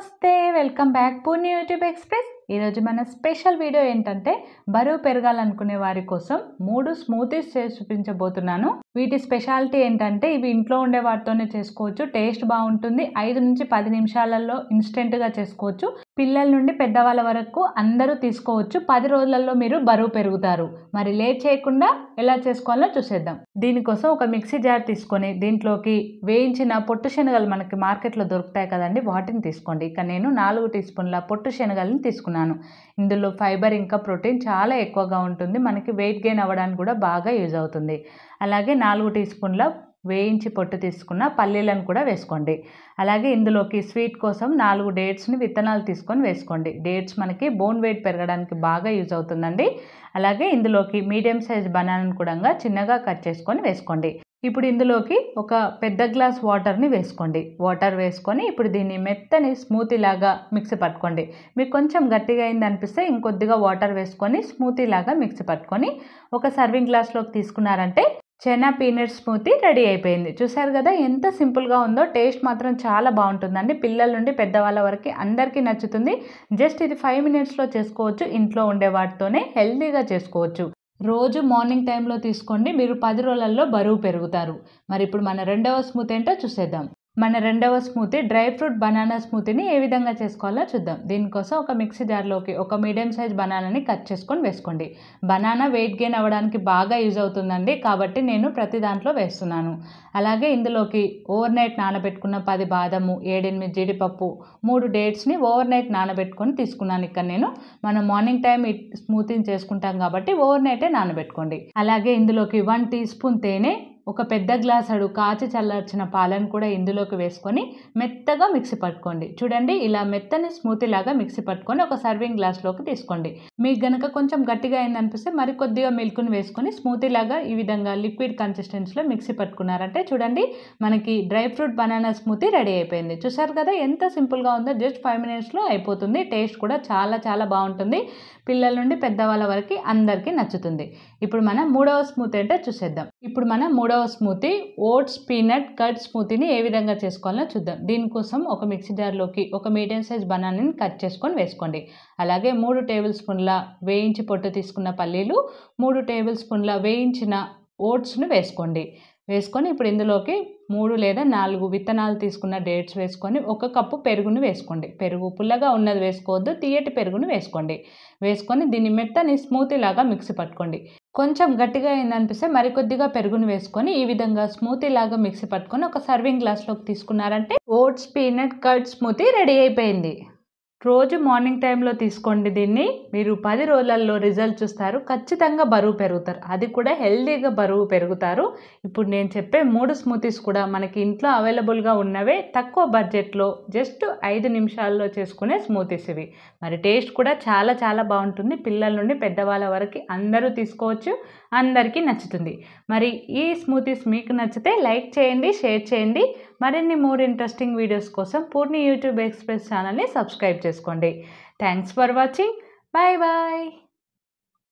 నమస్తే welcome back Purni YouTube express. ఈరోజు మన స్పెషల్ వీడియో ఏంటంటే బరువు పెరగాలనుకునే వారి కోసం 3 స్మూతీస్ చేసి చూపించబోతున్నాను. వీటి స్పెషాలిటీ ఏంటంటే ఇవి ఇంట్లో ఉండే వాటితోనే చేసుకోవచ్చు. టేస్ట్ బాగుంటుంది. 5 నుంచి 10 నిమిషాలలో ఇన్స్టెంట్గా చేసుకోవచ్చు. పిల్లల నుండి పెద్దవాళ్ళ వరకు అందరూ తీసుకోవచ్చు. 10 రోజులలో మీరు బరువు పెరుగుతారు. మరి లేట్ చేయకుండా ఎలా చేసుకోవాలో చూసేద్దాం. దీనికోసం ఒక మిక్సీ జార్ తీసుకొని దీంట్లోకి వేయించిన పొట్టు శనగలు మనకి మార్కెట్లో దొరుకుతాయి కదండి, వాటిని తీసుకోండి. ఇక నేను 4 టీ స్పూన్ల పొట్టు శనగలను తీసుకున్నాను. ఇందులో ఫైబర్ ఇంకా ప్రోటీన్ చాలా ఎక్కువగా ఉంటుంది. మనకి వెయిట్ గెయిన్ అవ్వడానికి కూడా బాగా యూజ్ అవుతుంది. అలాగే 4 టీ స్పూన్ల వేయించి పొట్టు తీసుకున్న పల్లీలను కూడా వేసుకోండి. అలాగే ఇందులోకి స్వీట్ కోసం 4 డేట్స్ని విత్తనాలు తీసుకొని వేసుకోండి. డేట్స్ మనకి బోన్ వెయిట్ పెరగడానికి బాగా యూజ్ అవుతుందండి. అలాగే ఇందులోకి మీడియం సైజ్ బనానాను కూడా చిన్నగా కట్ చేసుకొని వేసుకోండి. ఇప్పుడు ఇందులోకి ఒక పెద్ద గ్లాస్ వాటర్ని వేసుకోండి. వాటర్ వేసుకొని ఇప్పుడు దీన్ని మెత్తని స్మూతీ లాగా మిక్సీ పట్టుకోండి. మీకు కొంచెం గట్టిగా అయింది అనిపిస్తే ఇంకొద్దిగా వాటర్ వేసుకొని స్మూతీ లాగా మిక్సీ పట్టుకొని ఒక సర్వింగ్ గ్లాస్లోకి తీసుకున్నారంటే చెనా పీనట్ స్మూతీ రెడీ అయిపోయింది. చూసారు కదా ఎంత సింపుల్గా ఉందో. టేస్ట్ మాత్రం చాలా బాగుంటుందండి. పిల్లల నుండి పెద్దవాళ్ళ వరకు అందరికీ నచ్చుతుంది. జస్ట్ ఇది 5 మినిట్స్లో చేసుకోవచ్చు. ఇంట్లో ఉండే వాటితోనే హెల్తీగా చేసుకోవచ్చు. రోజు మార్నింగ్ టైంలో తీసుకోండి. మీరు 10 రోజులలో బరువు పెరుగుతారు. మరి ఇప్పుడు మన రెండవ స్మూతీ ఏంటో చూసేద్దాం. మన రెండవ స్మూతీ డ్రై ఫ్రూట్ బనానా స్మూతీని ఏ విధంగా చేసుకోవాలో చూద్దాం. దీనికోసం ఒక మిక్సీ జార్లోకి ఒక మీడియం సైజ్ బనానాని కట్ చేసుకొని వేసుకోండి. బనానా వెయిట్ గెయిన్ అవ్వడానికి బాగా యూజ్ అవుతుందండి, కాబట్టి నేను ప్రతి దాంట్లో వేస్తున్నాను. అలాగే ఇందులోకి ఓవర్ నైట్ నానబెట్టుకున్న 10 బాదము, 7-8 జీడిపప్పు, 3 డేట్స్ని ఓవర్ నైట్ నానబెట్టుకొని తీసుకున్నాను. ఇక్కడ నేను మనం మార్నింగ్ టైం ఈ స్మూతీని చేసుకుంటాం కాబట్టి ఓవర్ నైటే నానబెట్టుకోండి. అలాగే ఇందులోకి 1 టీ స్పూన్ తేనె, ఒక పెద్ద గ్లాసుడు కాచి చల్లార్చిన పాలను కూడా ఇందులోకి వేసుకొని మెత్తగా మిక్సీ పట్టుకోండి. చూడండి, ఇలా మెత్తని స్మూతీ లాగా మిక్సీ పట్టుకొని ఒక సర్వింగ్ గ్లాస్లోకి తీసుకోండి. మీకు గనక కొంచెం గట్టిగా అయిందనిపిస్తే మరి కొద్దిగా మిల్క్ని వేసుకొని స్మూతీ లాగా ఈ విధంగా లిక్విడ్ కన్సిస్టెన్సీలో మిక్సీ పట్టుకున్నారంటే చూడండి మనకి dry fruit banana smoothie ready అయిపోయింది. చూసారు కదా ఎంత సింపుల్గా ఉందో. జస్ట్ 5 మినిట్స్లో అయిపోతుంది. టేస్ట్ కూడా చాలా చాలా బాగుంటుంది. పిల్లల నుండి పెద్దవాళ్ళ వరకు అందరికీ నచ్చుతుంది. ఇప్పుడు మనం మూడవ స్మూతీ అంటే చూసేద్దాం. ఇప్పుడు మనం మూడవ స్మూతీ ఓట్స్ పీనట్ కట్ స్మూతీని ఏ విధంగా చేసుకోవాలో చూద్దాం. దీనికోసం ఒక మిక్సీ జార్లోకి ఒక మీడియం సైజ్ బనానాని కట్ చేసుకొని వేసుకోండి. అలాగే 3 టేబుల్ స్పూన్ల వేయించి పొట్టు తీసుకున్న పల్లీలు, 3 టేబుల్ స్పూన్ల వేయించిన ఓట్స్ను వేసుకోండి. వేసుకొని ఇప్పుడు ఇందులోకి 3 లేదా 4 విత్తనాలు తీసుకున్న డేట్స్ వేసుకొని 1 కప్పు పెరుగును వేసుకోండి. పెరుగు పుల్లగా ఉన్నది వేసుకోవద్దు, తీయటి పెరుగును వేసుకోండి. వేసుకొని దీన్ని మెత్తని స్మూతీ లాగా మిక్సీ పట్టుకోండి. కొంచెం గట్టిగా అయిందనిపిస్తే మరికొద్దిగా పెరుగును వేసుకొని ఈ విధంగా స్మూతీ లాగా మిక్సీ పట్టుకొని ఒక సర్వింగ్ గ్లాస్లోకి తీసుకున్నారంటే ఓట్స్ పీనట్ కట్ స్మూతీ రెడీ అయిపోయింది. రోజు మార్నింగ్ టైంలో తీసుకోండి. దీన్ని మీరు 10 రోజులలో రిజల్ట్ చూస్తారు. ఖచ్చితంగా బరువు పెరుగుతారు, అది కూడా హెల్తీగా బరువు పెరుగుతారు. ఇప్పుడు నేను చెప్పే 3 స్మూతీస్ కూడా మనకి ఇంట్లో అవైలబుల్గా ఉన్నవే, తక్కువ బడ్జెట్లో జస్ట్ 5 నిమిషాల్లో చేసుకునే స్మూతీస్ ఇవి. మరి టేస్ట్ కూడా చాలా చాలా బాగుంటుంది. పిల్లల నుండి పెద్దవాళ్ళ వరకు అందరూ తీసుకోవచ్చు, అందరికీ నచ్చుతుంది. మరి ఈ స్మూతీస్ మీకు నచ్చితే లైక్ చేయండి, షేర్ చేయండి. మరిన్ని మోర్ ఇంట్రెస్టింగ్ వీడియోస్ కోసం పూర్ణి యూట్యూబ్ ఎక్స్ప్రెస్ ఛానల్ని సబ్స్క్రైబ్ చేసుకోండి. Thanks for watching. Bye bye.